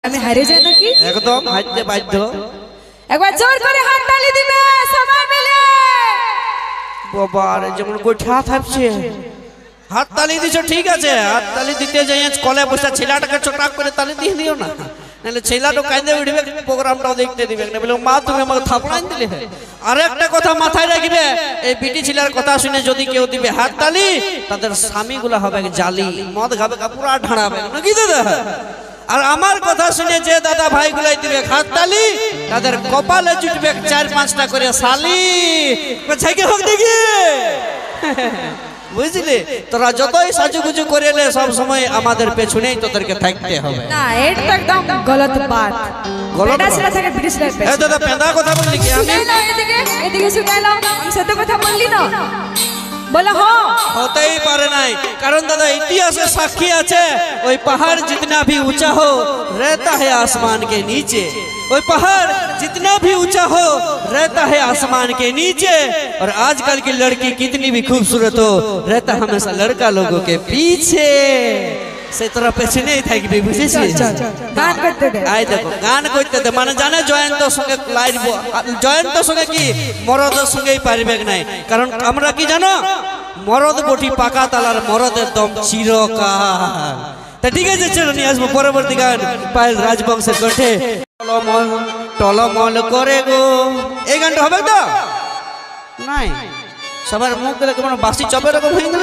আমি হারিয়ে যাই নাকি? একদম হারতে বাধ্য। একবার জোর করে হাত তালি দিবে সবাই মিলে। বাবা রে যেমন গোঠা থাকছে। হাত তালি দিছো ঠিক আছে, হাত তালি দিতে যাই কলে বসে ছেলেটাকে চটাক করে তালি দিয়ে দিও না, নাহলে ছেলেটা কাঁদে উঠবে, প্রোগ্রামটাও দেখতে দিবে না, বলে মা তুমি আমাকে থাপড়াই দিলে। আর একটা কথা মাথায় রাখবে, এই বিটি ছেলের কথা শুনে যদি কেউ দিবে হাত তালি, তাদের স্বামীগুলা হবে জালি, মদ খাবে পুরা ঢাড়াবে নাকি দাদা। আর আমার কথা শুনে যে দাদা ভাইগুলাই দিবে হাত তালি, তাদের কপালে জুটবে 4-5টা করে শালি। কোথায় হোক দেখি বুঝলি, তোরা যতই সাজুগুজু করে এলে সব সময় আমাদের পেছনেই তোদেরকে থাকতে হবে। না এটা তো একদম গলত বাত। গলত এটা ছেলে থেকে ব্রিটিশ লাইফ। এই দাদা পেঁদা কথা বললি কি? আমি এদিকে শুনে নাও, আমি সত্য কথা বললি না? বলে হ্যাঁ হতেই পারে নাই, কারণ দাদা ইতিহাসে সাক্ষী আছে, ওই पहाड़ जितना भी ऊंचा हो रहता है आसमान के नीचे, ওই पहाड़ जितना भी ऊंचा हो रहता है आसमान के नीचे, और आजकल की लड़की कितनी भी खूबसूरत हो रहता हमेशा लड़का लोगों के पीछे। সে তোরা পেছনেই থাকবি, বুঝেছিস? গান করতে দে। আই দেখো গান করতে দে, মানে জানে জয়ন্তর সঙ্গে লাইব, জয়ন্তর সঙ্গে কি মরদের সঙ্গেই পারবে নাই, কারণ আমরা কি জানো, মরদ বটি পাকা তালার, মরদের দম চিরকাল। তা ঠিক আছে, চলো নিয়ে আসবো পরবর্তী গান পায়েল রাজবংশের কণ্ঠে, টলমল টলমল করে গো। এই গানটা হবে তো নাই? সবার মুখ দিলে কেমন বাসি চপের রকম হয়ে গেল।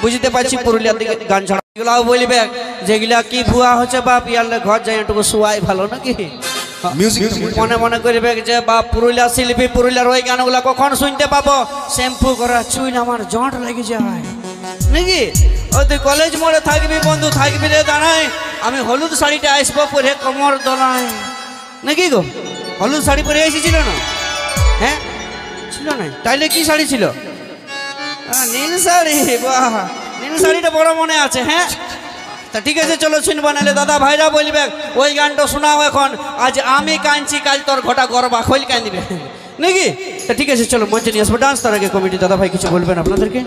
বুঝতে পারছি পুরুলিয়ার দিকে গান ছাড়া এগুলাও বলবে, যেগুলা কি ভুয়া হচ্ছে বাপ, ইয়ারলে ঘর যাই একটু শোয়াই ভালো নাকি। মনে মনে করবে যে বাপ পুরুলিয়া শিল্পী, পুরুলিয়ার ওই গানগুলা কখন শুনতে পাবো, শ্যাম্পু করা চুইন আমার জট লেগে যায় নাকি। ওই তুই কলেজ মোড়ে থাকবি বন্ধু, থাকবি রে দাঁড়ায়, আমি হলুদ শাড়িটা আসবো পরে কোমর দোলায় নাকি গো। হলুদ শাড়ি পরে এসেছিল না? হ্যাঁ ছিল না, তাইলে কি শাড়ি ছিল? নীল শাড়ি। বাহ, নীল শাড়িটা বড় মনে আছে। হ্যাঁ তা ঠিক আছে, চলো শুনবো, নাহলে দাদা ভাইরা বলবে ওই গানটা শোনাও এখন, আজ আমি কাঁদছি কাল তোর ঘটা গরবা খোল কাঁদিবে নাকি। তা ঠিক আছে, চলো মঞ্চে নিয়ে আসবো ডান্স। তার আগে কমিটি দাদা ভাই কিছু বলবেন আপনাদেরকে?